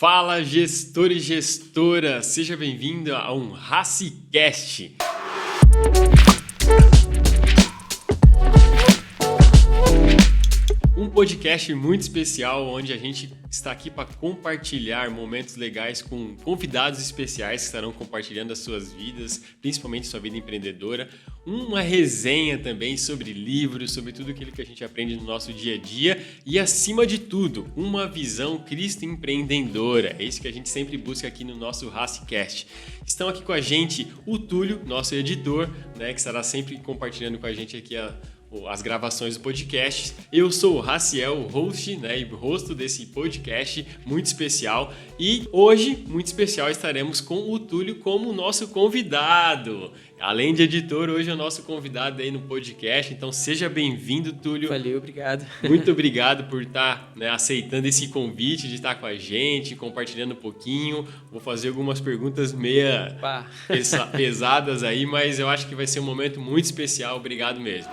Fala, gestor e gestora! Seja bem-vindo a um RaciCast. Um podcast muito especial onde a gente está aqui para compartilhar momentos legais com convidados especiais que estarão compartilhando as suas vidas, principalmente sua vida empreendedora. Uma resenha também sobre livros, sobre tudo aquilo que a gente aprende no nosso dia a dia e, acima de tudo, uma visão Cristo empreendedora. É isso que a gente sempre busca aqui no nosso RaciCast. Estão aqui com a gente o Túlio, nosso editor, que estará sempre compartilhando com a gente aqui as gravações do podcast. Eu sou o Raciel, o host e o rosto desse podcast muito especial. E hoje, muito especial, estaremos com o Túlio como nosso convidado. Além de editor, hoje é o nosso convidado aí no podcast. Então, seja bem-vindo, Túlio. Valeu, obrigado. Muito obrigado por estar aceitando esse convite de estar com a gente, compartilhando um pouquinho. Vou fazer algumas perguntas meia pesadas aí, mas eu acho que vai ser um momento muito especial. Obrigado mesmo.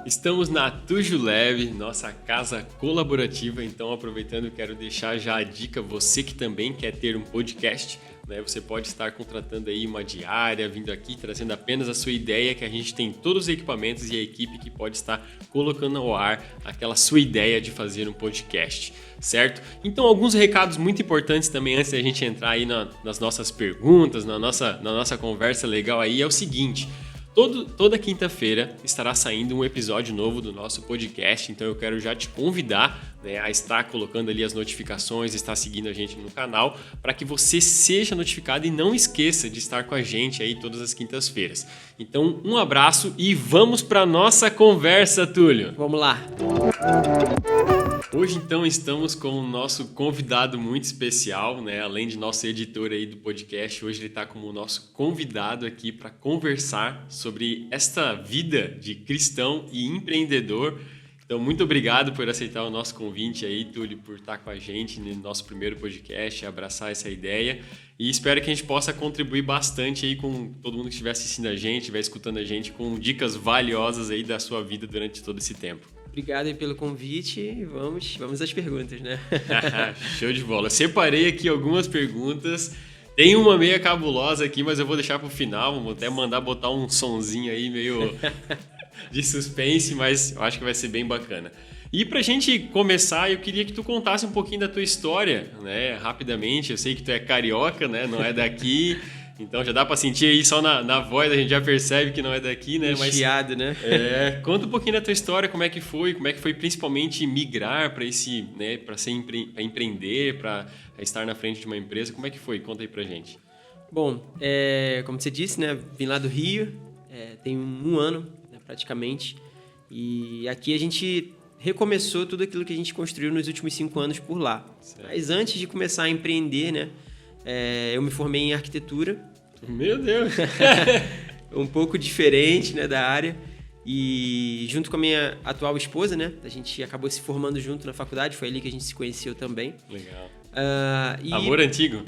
Estamos na Tujulab, nossa casa colaborativa, então aproveitando, quero deixar já a dica, você que também quer ter um podcast, você pode estar contratando aí uma diária, vindo aqui, trazendo apenas a sua ideia, que a gente tem todos os equipamentos e a equipe que pode estar colocando ao ar aquela sua ideia de fazer um podcast, certo? Então, alguns recados muito importantes também antes da gente entrar aí nas nossas perguntas, na nossa conversa legal aí, é o seguinte: toda quinta-feira estará saindo um episódio novo do nosso podcast, então eu quero já te convidar a estar colocando ali as notificações, estar seguindo a gente no canal, para que você seja notificado e não esqueça de estar com a gente aí todas as quintas-feiras. Então, um abraço e vamos para a nossa conversa, Túlio! Vamos lá! Hoje, então, estamos com o nosso convidado muito especial, além de nosso editor aí do podcast. Hoje ele está como nosso convidado aqui para conversar sobre esta vida de cristão e empreendedor. Então, muito obrigado por aceitar o nosso convite aí, Túlio, por estar com a gente no nosso primeiro podcast, abraçar essa ideia. E espero que a gente possa contribuir bastante aí com todo mundo que estiver assistindo a gente, estiver escutando a gente, com dicas valiosas aí da sua vida durante todo esse tempo. Obrigado aí pelo convite e vamos às perguntas, Show de bola. Separei aqui algumas perguntas. Tem uma meia cabulosa aqui, mas eu vou deixar pro final. Vou até mandar botar um sonzinho aí meio de suspense, mas eu acho que vai ser bem bacana. E pra gente começar, eu queria que tu contasse um pouquinho da tua história, rapidamente. Eu sei que tu é carioca, não é daqui. Então já dá pra sentir aí só na voz, a gente já percebe que não é daqui, Chiado, Conta um pouquinho da tua história, como é que foi principalmente migrar para esse, para empreender, para estar na frente de uma empresa, como é que foi? Conta aí pra gente. Bom, como você disse, vim lá do Rio, tem um ano, praticamente, e aqui a gente recomeçou tudo aquilo que a gente construiu nos últimos 5 anos por lá. Certo. Mas antes de começar a empreender, eu me formei em arquitetura. Meu Deus! Um pouco diferente, da área. E junto com a minha atual esposa, a gente acabou se formando junto na faculdade. Foi ali que a gente se conheceu também. Legal. Amor antigo?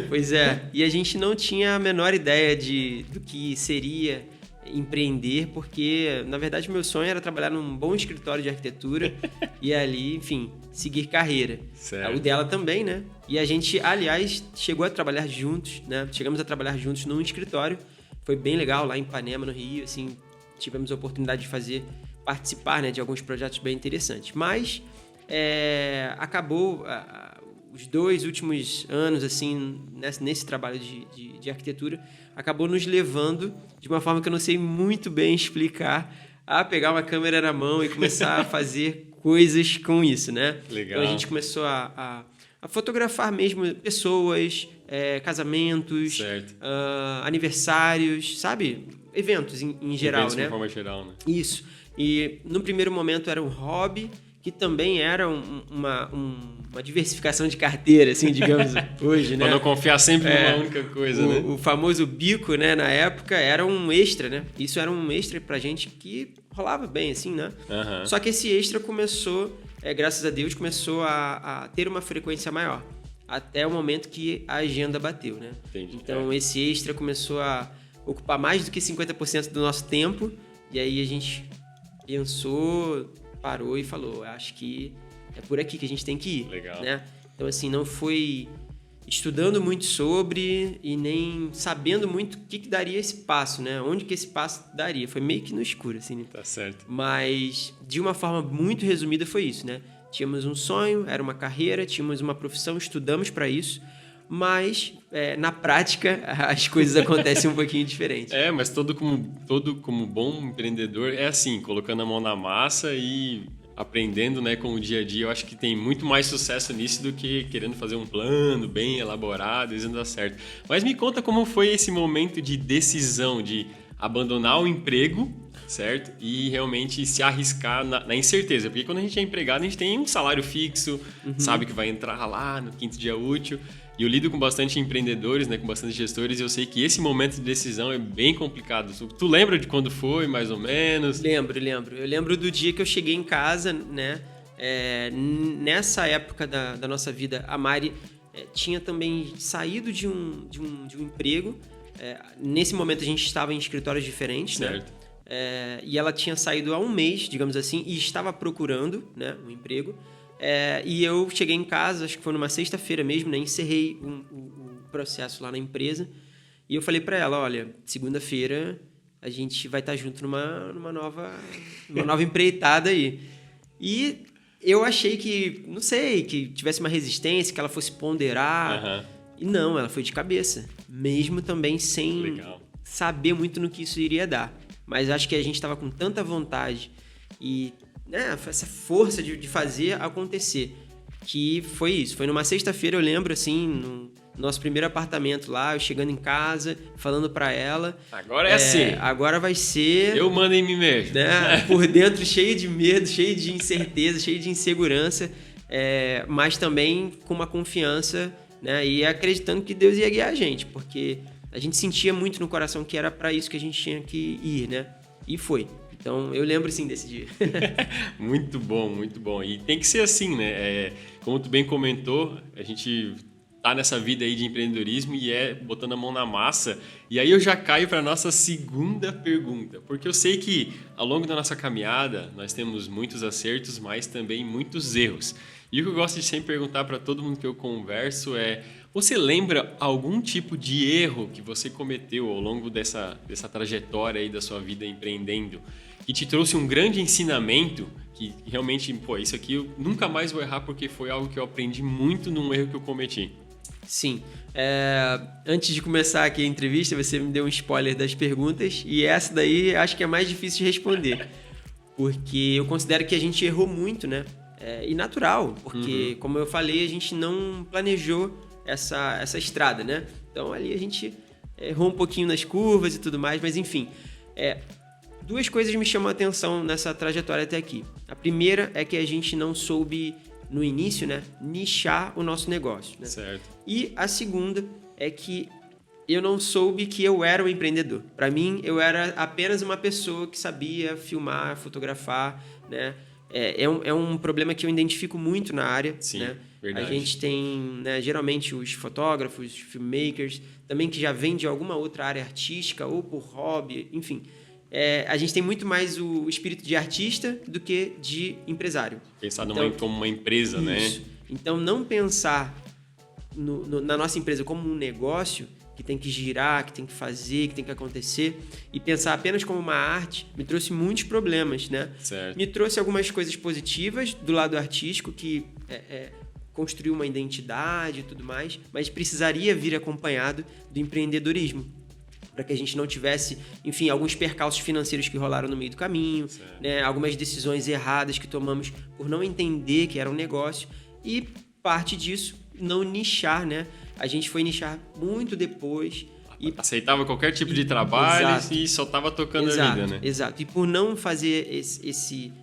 Pois é. E a gente não tinha a menor ideia do que seria empreender, porque, na verdade, meu sonho era trabalhar num bom escritório de arquitetura e ali, enfim, seguir carreira. Certo. O dela também, E a gente, aliás, chegou a trabalhar juntos, Chegamos a trabalhar juntos num escritório. Foi bem legal lá em Ipanema, no Rio, assim, tivemos a oportunidade de participar, de alguns projetos bem interessantes. Mas acabou os 2 últimos anos, assim, nesse trabalho de arquitetura, acabou nos levando, de uma forma que eu não sei muito bem explicar, a pegar uma câmera na mão e começar a fazer coisas com isso, Legal. Então a gente começou a fotografar mesmo pessoas, casamentos, aniversários, sabe? Eventos em geral, Eventos de forma geral, Isso. E no primeiro momento era um hobby, que também era uma diversificação de carteira, assim, digamos, hoje, Pra não confiar sempre numa única coisa, O famoso bico, na época, era um extra, Isso era um extra pra gente que rolava bem, assim, Uhum. Só que esse extra começou, graças a Deus, começou a ter uma frequência maior. Até o momento que a agenda bateu, Entendi. Então, esse extra começou a ocupar mais do que 50% do nosso tempo. E aí a gente pensou, parou e falou, acho que é por aqui que a gente tem que ir. Legal. Né? Então, assim, não foi estudando muito sobre e nem sabendo muito o que daria esse passo, né? Onde que esse passo daria. Foi meio que no escuro, assim, né? Tá certo. Mas, de uma forma muito resumida, foi isso, né? Tínhamos um sonho, era uma carreira, tínhamos uma profissão, estudamos para isso, mas na prática as coisas acontecem um pouquinho diferente. Mas todo como bom empreendedor é assim, colocando a mão na massa e aprendendo, né, com o dia a dia. Eu acho que tem muito mais sucesso nisso do que querendo fazer um plano bem elaborado e não dar certo. Mas me conta como foi esse momento de decisão de abandonar o emprego, certo? E realmente se arriscar na incerteza. Porque quando a gente é empregado, a gente tem um salário fixo, sabe que vai entrar lá no 5º dia útil. E eu lido com bastante empreendedores, né, com bastante gestores, e eu sei que esse momento de decisão é bem complicado. Tu lembra de quando foi, mais ou menos? Lembro. Eu lembro do dia que eu cheguei em casa, né? Nessa época da nossa vida, a Mari tinha também saído de um emprego. Nesse momento a gente estava em escritórios diferentes, certo. Né? E ela tinha saído há um mês, digamos assim, e estava procurando, né, um emprego. E eu cheguei em casa, acho que foi numa sexta-feira mesmo, né? Encerrei o processo lá na empresa. E eu falei para ela, olha, segunda-feira a gente vai estar junto numa nova empreitada aí. E eu achei que, não sei, que tivesse uma resistência, que ela fosse ponderar. E não, ela foi de cabeça. Mesmo também sem saber muito no que isso iria dar. Mas acho que a gente estava com tanta vontade e essa força de fazer acontecer, que foi isso. Foi numa sexta-feira, eu lembro, assim, no nosso primeiro apartamento lá, eu chegando em casa, falando pra ela... Agora assim. Agora vai ser... Eu mando em mim mesmo. Né, por dentro, cheio de medo, cheio de incerteza, cheio de insegurança, mas também com uma confiança, né, e acreditando que Deus ia guiar a gente, porque a gente sentia muito no coração que era pra isso que a gente tinha que ir, né? E foi. Então, eu lembro, sim, desse dia. Muito bom, muito bom. E tem que ser assim, né? Como tu bem comentou, a gente tá nessa vida aí de empreendedorismo e botando a mão na massa. E aí eu já caio para nossa segunda pergunta. Porque eu sei que, ao longo da nossa caminhada, nós temos muitos acertos, mas também muitos erros. E o que eu gosto de sempre perguntar para todo mundo que eu converso é... Você lembra algum tipo de erro que você cometeu ao longo dessa trajetória aí da sua vida empreendendo que te trouxe um grande ensinamento que realmente, isso aqui eu nunca mais vou errar porque foi algo que eu aprendi muito num erro que eu cometi? Sim. Antes de começar aqui a entrevista, você me deu um spoiler das perguntas e essa daí acho que é mais difícil de responder. Porque eu considero que a gente errou muito, né? E natural, porque, como eu falei, a gente não planejou essa estrada, né? Então, ali a gente errou um pouquinho nas curvas e tudo mais, mas enfim. Duas coisas me chamam a atenção nessa trajetória até aqui. A primeira é que a gente não soube, no início, né, nichar o nosso negócio. Né? Certo. E a segunda é que eu não soube que eu era um empreendedor. Para mim, eu era apenas uma pessoa que sabia filmar, fotografar, né? É um problema que eu identifico muito na área. Sim, né? verdade. A gente tem, né, geralmente, os fotógrafos, os filmmakers, também que já vêm de alguma outra área artística ou por hobby, enfim. A gente tem muito mais o espírito de artista do que de empresário. Pensar como uma empresa, isso. né? Então, não pensar na nossa empresa como um negócio que tem que girar, que tem que fazer, que tem que acontecer, e pensar apenas como uma arte, me trouxe muitos problemas, né? Certo. Me trouxe algumas coisas positivas do lado artístico, que construiu uma identidade e tudo mais, mas precisaria vir acompanhado do empreendedorismo, para que a gente não tivesse, enfim, alguns percalços financeiros que rolaram no meio do caminho, né? Algumas decisões erradas que tomamos por não entender que era um negócio, e parte disso, não nichar, né? A gente foi nichar muito depois. Aceitava qualquer tipo de trabalho. Exato. E só estava tocando a vida, né? Exato. E por não fazer esse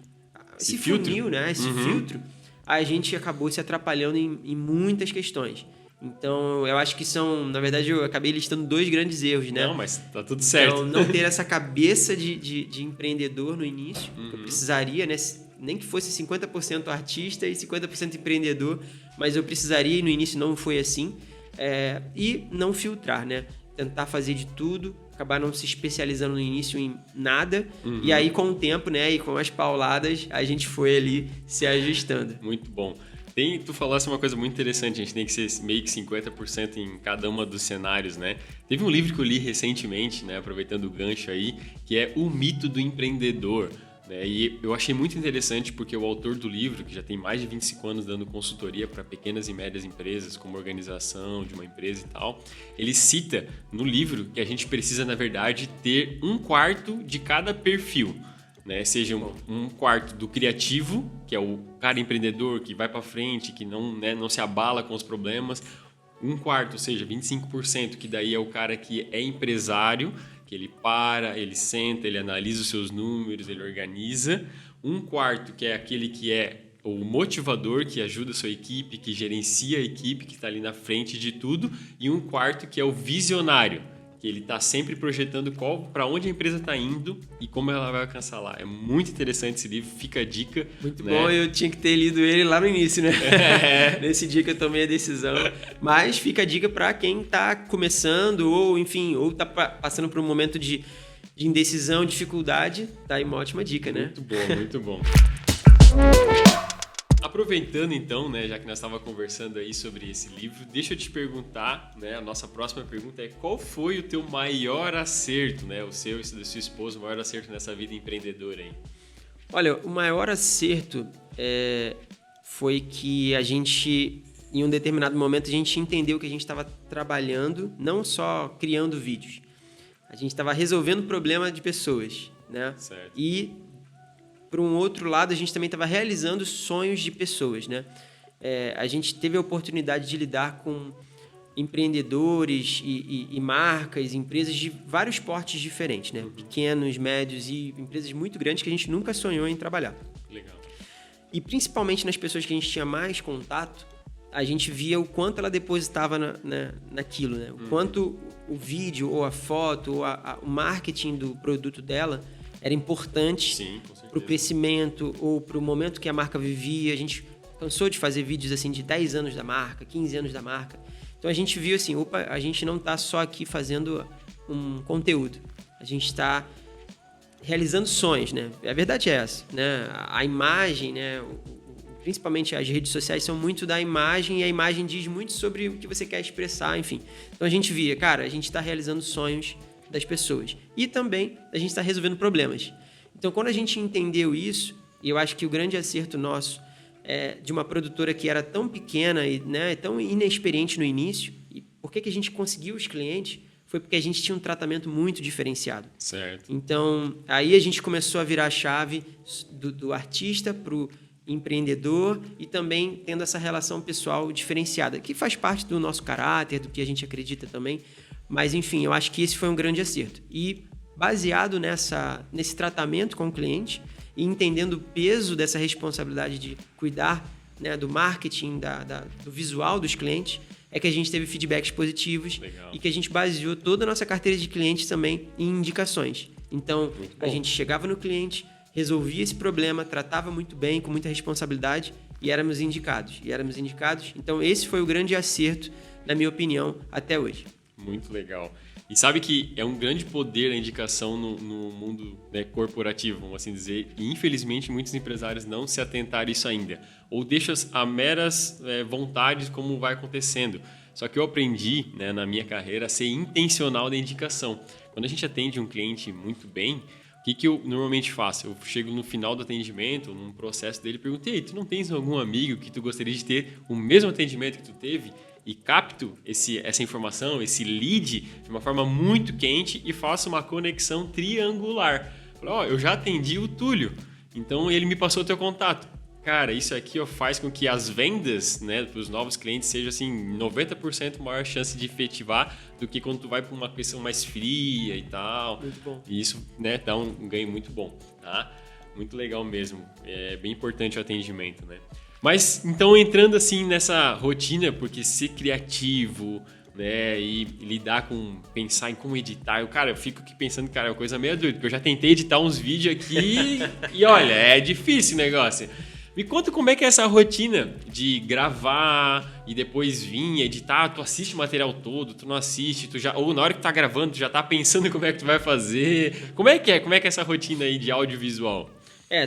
funil, né? Esse filtro, a gente acabou se atrapalhando em muitas questões. Então, eu acho que na verdade, eu acabei listando 2 grandes erros, né? Não, mas tá tudo certo. Então, não ter essa cabeça de empreendedor no início, que eu precisaria, né? Nem que fosse 50% artista e 50% empreendedor, mas eu precisaria, e no início não foi assim. E não filtrar, né? Tentar fazer de tudo acabar não se especializando no início em nada. E aí, com o tempo, né, e com as pauladas, a gente foi ali se ajustando. Muito bom. Tu falasse uma coisa muito interessante, a gente tem que ser meio que 50% em cada uma dos cenários, né? Teve um livro que eu li recentemente, né, aproveitando o gancho aí, que é O Mito do Empreendedor. E eu achei muito interessante porque o autor do livro, que já tem mais de 25 anos dando consultoria para pequenas e médias empresas, como organização de uma empresa e tal, ele cita no livro que a gente precisa, na verdade, ter 1/4 de cada perfil. Né? Seja um quarto do criativo, que é o cara empreendedor que vai para frente, que não se abala com os problemas. 1/4, ou seja, 25%, que daí é o cara que é empresário, que ele para, ele senta, ele analisa os seus números, ele organiza. 1/4, que é aquele que é o motivador, que ajuda a sua equipe, que gerencia a equipe, que está ali na frente de tudo. E 1/4, que é o visionário, que ele está sempre projetando para onde a empresa está indo e como ela vai alcançar lá. É muito interessante esse livro, fica a dica. Muito né? bom, eu tinha que ter lido ele lá no início, né? Nesse dia que eu tomei a decisão. Mas fica a dica para quem está começando ou, enfim, ou está passando por um momento de indecisão, dificuldade. Tá aí uma ótima dica, né? Muito bom, muito bom. Aproveitando então, né, já que nós estávamos conversando aí sobre esse livro, deixa eu te perguntar, né, a nossa próxima pergunta é: qual foi o teu maior acerto, né, o seu e da sua esposa, o maior acerto nessa vida empreendedora aí? Olha, o maior acerto foi que a gente, em um determinado momento, a gente entendeu que a gente estava trabalhando, não só criando vídeos, a gente estava resolvendo problema de pessoas, né? Certo. E por um outro lado, a gente também estava realizando sonhos de pessoas, né? A gente teve a oportunidade de lidar com empreendedores e marcas, empresas de vários portes diferentes, né? Pequenos, médios e empresas muito grandes que a gente nunca sonhou em trabalhar. Legal. E principalmente nas pessoas que a gente tinha mais contato, a gente via o quanto ela depositava naquilo, né? O quanto o vídeo ou a foto ou o marketing do produto dela era importante para o crescimento ou para o momento que a marca vivia. A gente cansou de fazer vídeos assim de 10 anos da marca, 15 anos da marca. Então a gente viu assim, a gente não está só aqui fazendo um conteúdo. A gente está realizando sonhos, né? A verdade é essa, né? A imagem, né? Principalmente as redes sociais são muito da imagem e a imagem diz muito sobre o que você quer expressar, enfim. Então a gente via, cara, a gente está realizando sonhos das pessoas. E também a gente está resolvendo problemas. Então, quando a gente entendeu isso, e eu acho que o grande acerto nosso de uma produtora que era tão pequena e, né, tão inexperiente no início, e por que a gente conseguiu os clientes, foi porque a gente tinha um tratamento muito diferenciado. Certo. Então, aí a gente começou a virar a chave do artista para o empreendedor e também tendo essa relação pessoal diferenciada, que faz parte do nosso caráter, do que a gente acredita também. Mas, enfim, eu acho que esse foi um grande acerto. E baseado nesse tratamento com o cliente e entendendo o peso dessa responsabilidade de cuidar, né, do marketing, do visual dos clientes, é que a gente teve feedbacks positivos. Legal. E que a gente baseou toda a nossa carteira de clientes também em indicações. Então, a gente chegava no cliente, resolvia esse problema, tratava muito bem, com muita responsabilidade e éramos indicados. Então, esse foi o grande acerto, na minha opinião, até hoje. Muito legal. E sabe que é um grande poder a indicação no mundo, né, corporativo, vamos assim dizer. E, infelizmente, muitos empresários não se atentaram a isso ainda. Ou deixam a meras vontades como vai acontecendo. Só que eu aprendi, né, na minha carreira a ser intencional da indicação. Quando a gente atende um cliente muito bem, o que eu normalmente faço? Eu chego no final do atendimento, num processo dele, e pergunto: "Ei, tu não tens algum amigo que tu gostaria de ter o mesmo atendimento que tu teve?" E capto essa informação, esse lead, de uma forma muito quente e faço uma conexão triangular. Falo: eu já atendi o Túlio, então ele me passou o teu contato. Cara, isso aqui faz com que as vendas, né, para os novos clientes seja assim, 90% maior chance de efetivar do que quando tu vai para uma questão mais fria e tal. Muito bom. E isso, né, dá um ganho muito bom, tá? Muito legal mesmo. É bem importante o atendimento, né? Mas, então, entrando assim nessa rotina, porque ser criativo, né, e lidar com, pensar em como editar, eu fico aqui pensando, cara, é uma coisa meio doida, porque eu já tentei editar uns vídeos aqui e olha, é difícil o negócio. Me conta como é que é essa rotina de gravar e depois vir editar. Tu assiste o material todo, tu não assiste, ou na hora que tu tá gravando, tu já tá pensando como é que tu vai fazer. Como é que é? Como é que é essa rotina aí de audiovisual?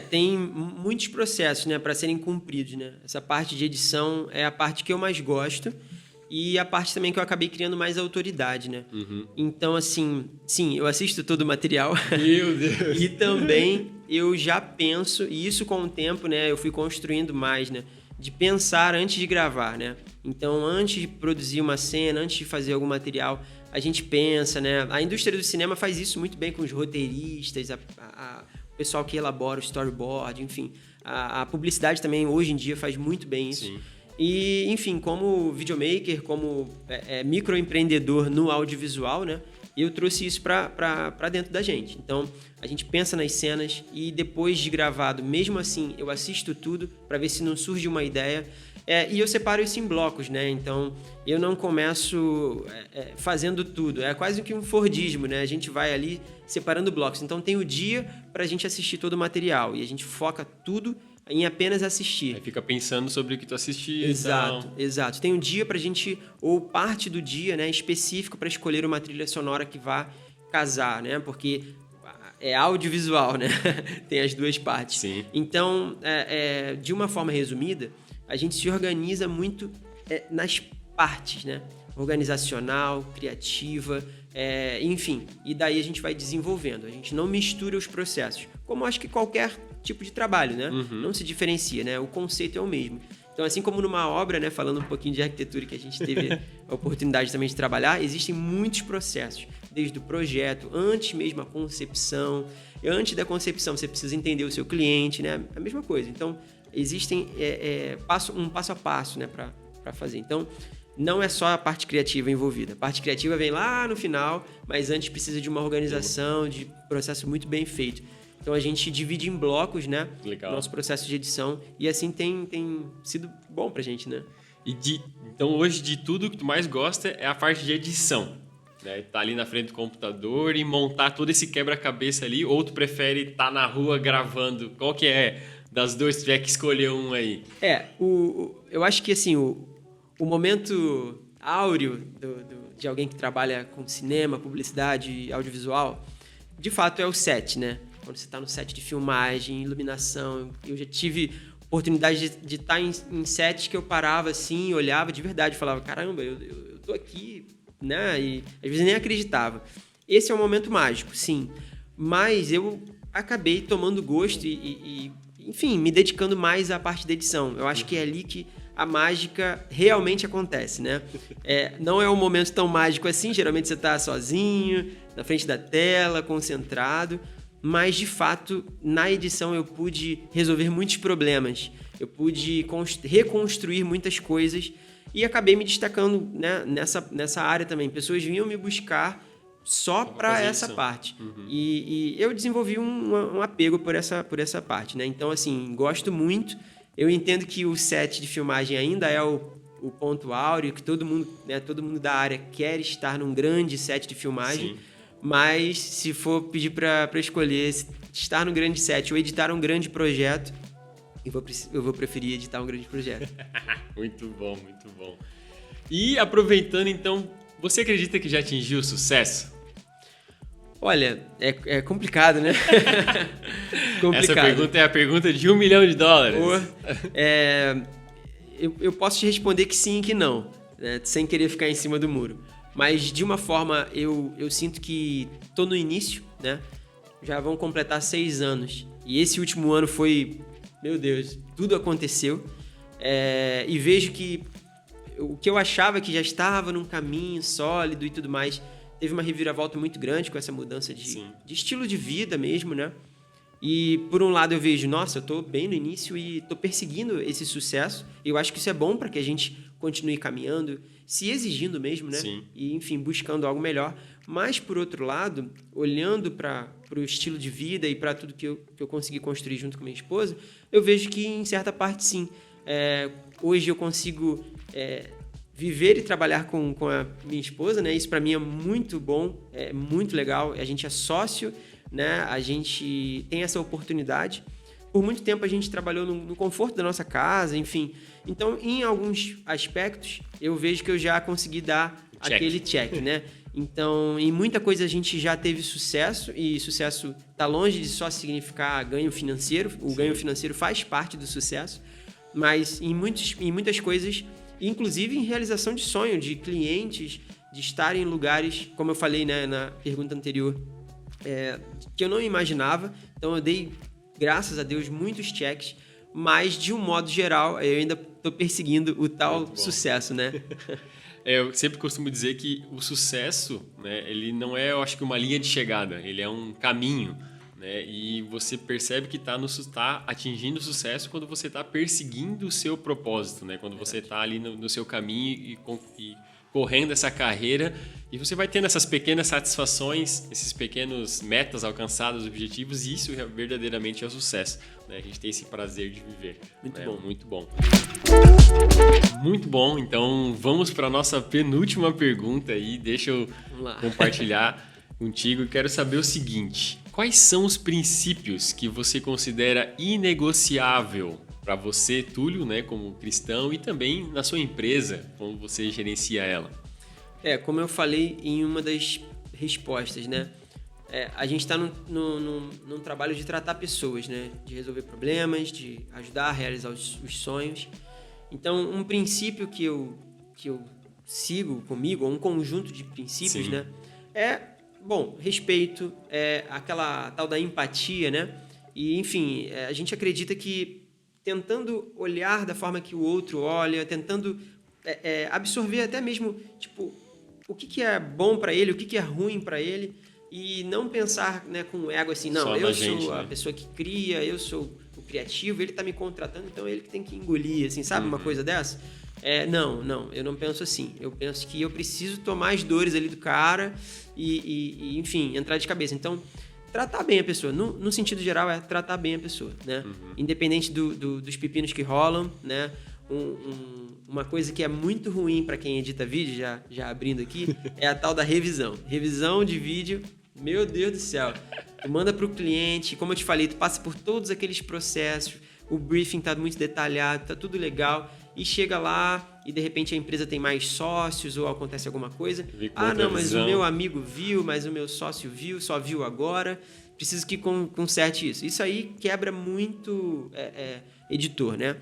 Tem muitos processos, né, para serem cumpridos, né? Essa parte de edição é a parte que eu mais gosto e a parte também que eu acabei criando mais autoridade, né? Então, assim, sim, eu assisto todo o material. Meu Deus! E também eu já penso, e isso com o tempo, né, eu fui construindo mais, né? De pensar antes de gravar, né? Então, antes de produzir uma cena, antes de fazer algum material, a gente pensa, né? A indústria do cinema faz isso muito bem com os roteiristas, o pessoal que elabora o storyboard, enfim. A publicidade também, hoje em dia, faz muito bem isso. Sim. E, enfim, como videomaker, como microempreendedor no audiovisual, né? Eu trouxe isso para dentro da gente. Então, a gente pensa nas cenas e depois de gravado, mesmo assim, eu assisto tudo para ver se não surge uma ideia. E eu separo isso em blocos, né? Então, eu não começo fazendo tudo. É quase que um Fordismo, né? A gente vai ali separando blocos. Então, tem o dia para a gente assistir todo o material e a gente foca tudo em apenas assistir. Aí fica pensando sobre o que tu assistiu. Exato. Tem um dia pra gente, ou parte do dia, né, específico para escolher uma trilha sonora que vá casar, né? Porque é audiovisual, né? Tem as duas partes. Sim. Então, de uma forma resumida, a gente se organiza muito nas partes, né? Organizacional, criativa, enfim. E daí a gente vai desenvolvendo. A gente não mistura os processos. Como acho que qualquer tipo de trabalho, né? Não se diferencia, né? O conceito é o mesmo. Então, assim como numa obra, né? Falando um pouquinho de arquitetura que a gente teve a oportunidade também de trabalhar, existem muitos processos. Desde o projeto, antes mesmo a concepção. E antes da concepção, você precisa entender o seu cliente, né? A mesma coisa. Então, existem um passo a passo, né? Para fazer. Então, não é só a parte criativa envolvida. A parte criativa vem lá no final, mas antes precisa de uma organização, de processo muito bem feito. Então, a gente divide em blocos, né? Legal. Nosso processo de edição. E assim tem sido bom pra gente, né? Então, hoje, de tudo que tu mais gosta é a parte de edição. Né? Tá ali na frente do computador e montar todo esse quebra-cabeça ali. Ou tu prefere estar na rua gravando? Qual que é das duas? Se tiver que escolher um aí. Eu acho que, assim, o momento áureo de alguém que trabalha com cinema, publicidade, audiovisual, de fato é o set, né? Quando você está no set de filmagem, iluminação. Eu já tive oportunidade de estar em sets que eu parava assim, olhava de verdade, falava, caramba, eu tô aqui, né? E às vezes nem acreditava. Esse é um momento mágico, sim. Mas eu acabei tomando gosto e enfim, me dedicando mais à parte da edição. Eu acho que é ali que a mágica realmente acontece, né? Não é um momento tão mágico assim, geralmente você está sozinho, na frente da tela, concentrado, mas de fato, na edição eu pude resolver muitos problemas, eu pude reconstruir muitas coisas e acabei me destacando, né, nessa área também. Pessoas vinham me buscar só para essa parte. E eu desenvolvi um apego por essa parte, né? Então, assim, gosto muito. Eu entendo que o set de filmagem ainda é o ponto áureo, que todo mundo da área quer estar num grande set de filmagem. Sim. Mas se for pedir para escolher estar num grande set ou editar um grande projeto, eu vou preferir editar um grande projeto. Muito bom, muito bom. E aproveitando, então, você acredita que já atingiu o sucesso? Olha, é complicado, né? Complicado. Essa pergunta é a pergunta de $1 milhão. Eu posso te responder que sim e que não, né? Sem querer ficar em cima do muro. Mas, de uma forma, eu sinto que estou no início, né? Já vão completar 6 anos. E esse último ano foi... Meu Deus, tudo aconteceu. E vejo que o que eu achava que já estava num caminho sólido e tudo mais, teve uma reviravolta muito grande com essa mudança de estilo de vida mesmo, né? E, por um lado, eu vejo, nossa, eu estou bem no início e estou perseguindo esse sucesso. Eu acho que isso é bom para que a gente continue caminhando, se exigindo mesmo, né? Sim. E, enfim, buscando algo melhor. Mas, por outro lado, olhando para o estilo de vida e para tudo que eu consegui construir junto com minha esposa, eu vejo que, em certa parte, sim. Hoje eu consigo viver e trabalhar com a minha esposa, né? Isso, para mim, é muito bom, é muito legal. A gente é sócio, né? A gente tem essa oportunidade. por muito tempo a gente trabalhou no conforto da nossa casa, enfim. Então, em alguns aspectos, eu vejo que eu já consegui dar aquele check, né? Então, em muita coisa a gente já teve sucesso, e sucesso está longe de só significar ganho financeiro. O ganho financeiro faz parte do sucesso, mas em muitas coisas, inclusive em realização de sonho, de clientes, de estar em lugares, como eu falei, né, na pergunta anterior, que eu não imaginava. Então, eu dei, graças a Deus, muitos checks, mas, de um modo geral, eu ainda estou perseguindo o tal sucesso, né? Eu sempre costumo dizer que o sucesso, né, ele não é, eu acho que uma linha de chegada, ele é um caminho, né? E você percebe que tá atingindo o sucesso quando você está perseguindo o seu propósito, né? Quando você está ali no seu caminho e correndo essa carreira, e você vai tendo essas pequenas satisfações, esses pequenos metas alcançadas, objetivos, e isso verdadeiramente é o sucesso, né? A gente tem esse prazer de viver. Muito né? bom. Muito bom. Muito bom, então vamos para a nossa penúltima pergunta aí, deixa eu compartilhar contigo. Eu quero saber o seguinte: quais são os princípios que você considera inegociável para você, Túlio, né, como cristão, e também na sua empresa, como você gerencia ela? Como eu falei em uma das respostas, né? A gente está num trabalho de tratar pessoas, né? De resolver problemas, de ajudar a realizar os sonhos. Então, um princípio que eu sigo comigo, um conjunto de princípios, né? Respeito, aquela tal da empatia, né? E, enfim, a gente acredita que tentando olhar da forma que o outro olha, tentando absorver até mesmo, tipo, o que é bom para ele, o que é ruim para ele, e não pensar, né, com o ego assim, não, eu sou a pessoa que cria, eu sou o criativo, ele tá me contratando, então ele que tem que engolir, assim, sabe, uma coisa dessa? Não, eu não penso assim. Eu penso que eu preciso tomar as dores ali do cara e enfim, entrar de cabeça. Então, tratar bem a pessoa, no sentido geral, é tratar bem a pessoa, né? Independente dos pepinos que rolam, né? Uma coisa que é muito ruim para quem edita vídeo, já abrindo aqui, é a tal da revisão. Revisão de vídeo, meu Deus do céu. Tu manda pro cliente, como eu te falei, tu passa por todos aqueles processos, o briefing tá muito detalhado, tá tudo legal, e chega lá e de repente a empresa tem mais sócios ou acontece alguma coisa. Não, mas o meu amigo viu, mas o meu sócio viu, só viu agora, preciso que conserte isso. Isso aí quebra muito editor, né?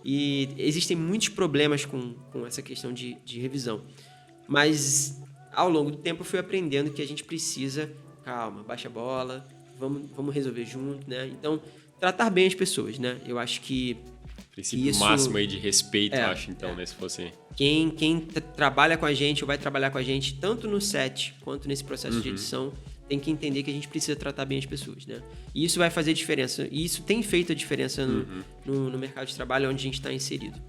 E existem muitos problemas com essa questão de revisão. Mas ao longo do tempo eu fui aprendendo que a gente precisa, calma, baixa a bola, vamos resolver junto, né? Então, tratar bem as pessoas, né? Eu acho que princípio máximo aí de respeito, eu acho, então, né? Se fosse... Quem trabalha com a gente ou vai trabalhar com a gente, tanto no set quanto nesse processo de edição, tem que entender que a gente precisa tratar bem as pessoas, né? E isso vai fazer diferença. E isso tem feito a diferença no mercado de trabalho onde a gente está inserido.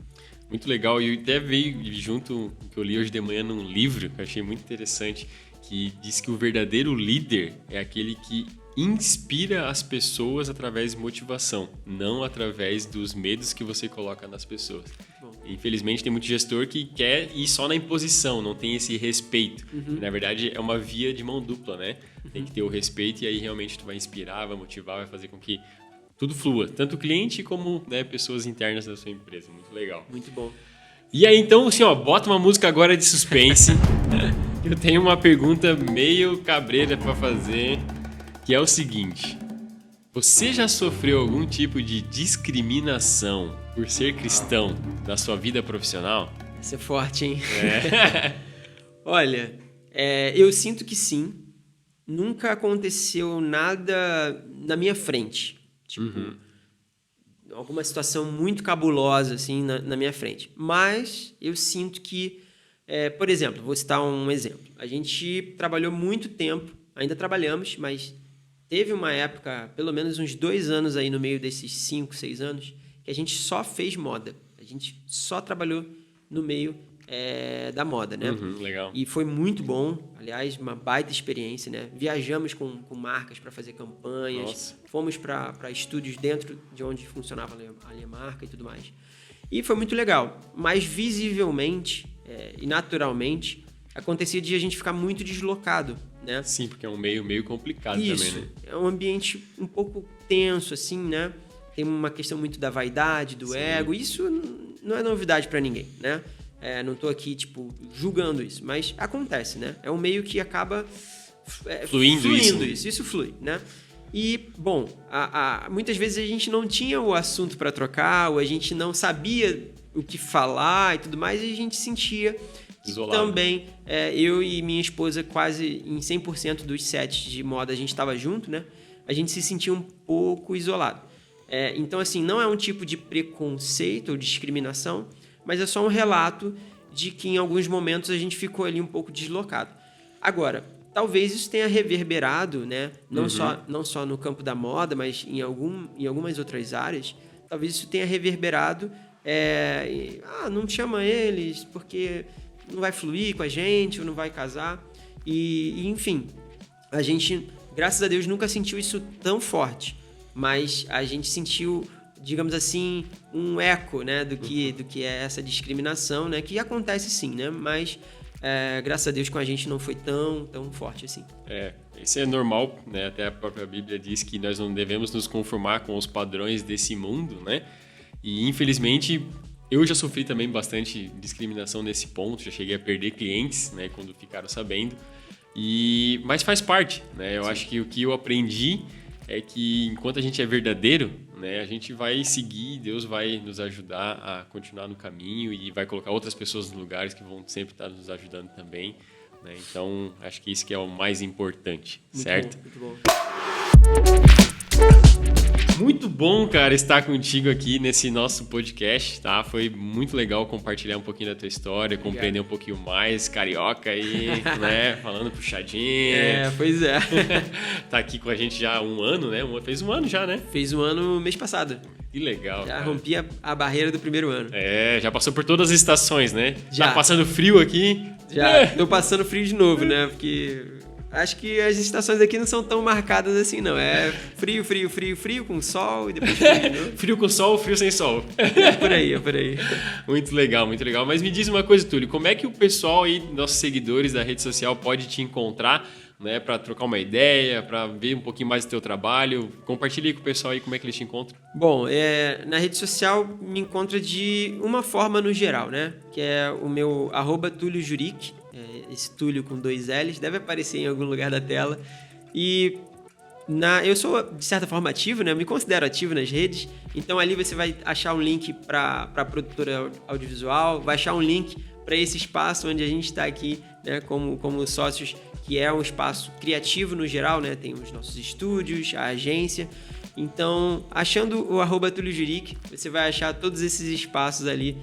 Muito legal. E até veio junto que eu li hoje de manhã num livro, que eu achei muito interessante, que diz que o verdadeiro líder é aquele que inspira as pessoas através de motivação, não através dos medos que você coloca nas pessoas. Bom. Infelizmente, tem muito gestor que quer ir só na imposição, não tem esse respeito. Na verdade, é uma via de mão dupla, né? Tem que ter o respeito e aí realmente tu vai inspirar, vai motivar, vai fazer com que tudo flua. Tanto o cliente como, né, pessoas internas da sua empresa. Muito legal. Muito bom. E aí, então, assim, bota uma música agora de suspense. Eu tenho uma pergunta meio cabreira para fazer, que é o seguinte: você já sofreu algum tipo de discriminação por ser cristão na sua vida profissional? Isso é forte, hein? Olha, eu sinto que sim. Nunca aconteceu nada na minha frente. Tipo, alguma situação muito cabulosa, assim, na minha frente. Mas eu sinto que, por exemplo, vou citar um exemplo. A gente trabalhou muito tempo, ainda trabalhamos, mas teve uma época, pelo menos uns 2 anos aí no meio desses 5, 6 anos, que a gente só fez moda. A gente só trabalhou no meio da moda, né? Legal. E foi muito bom, aliás, uma baita experiência, né? Viajamos com marcas para fazer campanhas, Nossa. Fomos para estúdios dentro de onde funcionava ali a marca e tudo mais. E foi muito legal, mas visivelmente e naturalmente acontecia de a gente ficar muito deslocado, né? Sim, porque é um meio complicado Isso, também, né? é um ambiente um pouco tenso, assim, né? tem uma questão muito da vaidade, do ego. Isso não é novidade para ninguém, né? Não tô aqui, tipo, julgando isso, mas acontece, né? É um meio que acaba fluindo isso. Isso flui, né? E, bom, muitas vezes a gente não tinha o assunto para trocar, ou a gente não sabia o que falar e tudo mais, e a gente sentia isolado. Também, eu e minha esposa, quase em 100% dos sets de moda, a gente estava junto, né? A gente se sentia um pouco isolado. Então, assim, não é um tipo de preconceito ou discriminação, mas é só um relato de que em alguns momentos a gente ficou ali um pouco deslocado. Agora, talvez isso tenha reverberado, né? Não só no campo da moda, mas em algumas outras áreas. Talvez isso tenha reverberado. Não chama eles porque não vai fluir com a gente ou não vai casar. E enfim, a gente, graças a Deus, nunca sentiu isso tão forte. Mas a gente sentiu, digamos assim, um eco, né, do que é essa discriminação, né? Que acontece sim, né? Mas graças a Deus com a gente não foi tão forte assim. Isso é normal, né? Até a própria Bíblia diz que nós não devemos nos conformar com os padrões desse mundo, né? E infelizmente eu já sofri também bastante discriminação nesse ponto, já cheguei a perder clientes, né, quando ficaram sabendo. Mas faz parte, né? Eu acho que o que eu aprendi é que enquanto a gente é verdadeiro, né, a gente vai seguir, Deus vai nos ajudar a continuar no caminho e vai colocar outras pessoas nos lugares que vão sempre estar nos ajudando também, né? Então, acho que isso que é o mais importante, certo? Muito bom. Muito bom, cara, estar contigo aqui nesse nosso podcast, tá? Foi muito legal compartilhar um pouquinho da tua história, compreender um pouquinho mais, carioca aí, né? Falando puxadinho. Pois é. Tá aqui com a gente já há um ano, né? Fez um ano já, né? Fez um ano mês passado. Que legal, Já cara. rompi a barreira do primeiro ano. Já passou por todas as estações, né? Já. Tá passando frio aqui? Já, tô passando frio de novo, né? Porque acho que as estações aqui não são tão marcadas assim, não. É frio, com sol e depois frio. Frio com sol, frio sem sol. É por aí. Muito legal, muito legal. Mas me diz uma coisa, Túlio, como é que o pessoal aí, nossos seguidores da rede social, pode te encontrar, né, para trocar uma ideia, para ver um pouquinho mais do teu trabalho? Compartilha aí com o pessoal aí como é que eles te encontram. Bom, na rede social me encontra de uma forma no geral, né? Que é o meu @TúlioJuric. Esse Túlio com 2 L's, deve aparecer em algum lugar da tela. E eu sou, de certa forma, ativo, né? Eu me considero ativo nas redes. Então, ali você vai achar um link para a produtora audiovisual, vai achar um link para esse espaço onde a gente está aqui, né? Como sócios, que é um espaço criativo no geral, né? Tem os nossos estúdios, a agência. Então, achando o @TúlioJuric, você vai achar todos esses espaços ali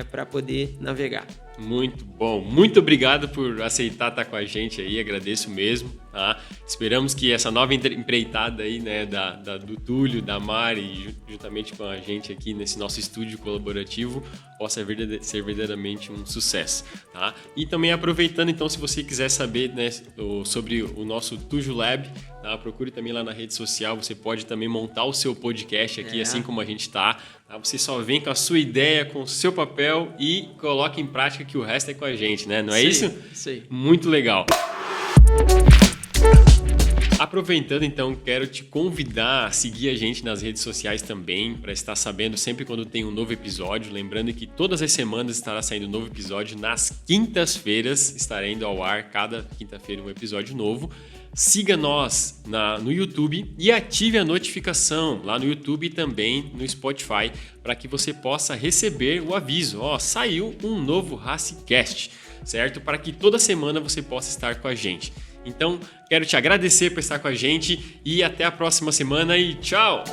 para poder navegar. Muito bom. Muito obrigado por aceitar estar com a gente aí. Agradeço mesmo, tá? Esperamos que essa nova empreitada aí, né, do Túlio, da Mari, juntamente com a gente aqui nesse nosso estúdio colaborativo, possa ser verdadeiramente um sucesso, tá? E também aproveitando, então, se você quiser saber, né, sobre o nosso Tujo Lab, tá? Procure também lá na rede social. Você pode também montar o seu podcast aqui, assim como a gente está. Tá? Você só vem com a sua ideia, com o seu papel e coloca em prática, que o resto é com a gente, né? Não é isso? Isso aí. Muito legal. Aproveitando, então, quero te convidar a seguir a gente nas redes sociais também, para estar sabendo sempre quando tem um novo episódio. Lembrando que todas as semanas estará saindo um novo episódio. Nas quintas-feiras estará indo ao ar, cada quinta-feira um episódio novo. Siga nós no YouTube e ative a notificação lá no YouTube e também no Spotify, para que você possa receber o aviso. Saiu um novo Racicast, certo? Para que toda semana você possa estar com a gente. Então, quero te agradecer por estar com a gente e até a próxima semana e tchau!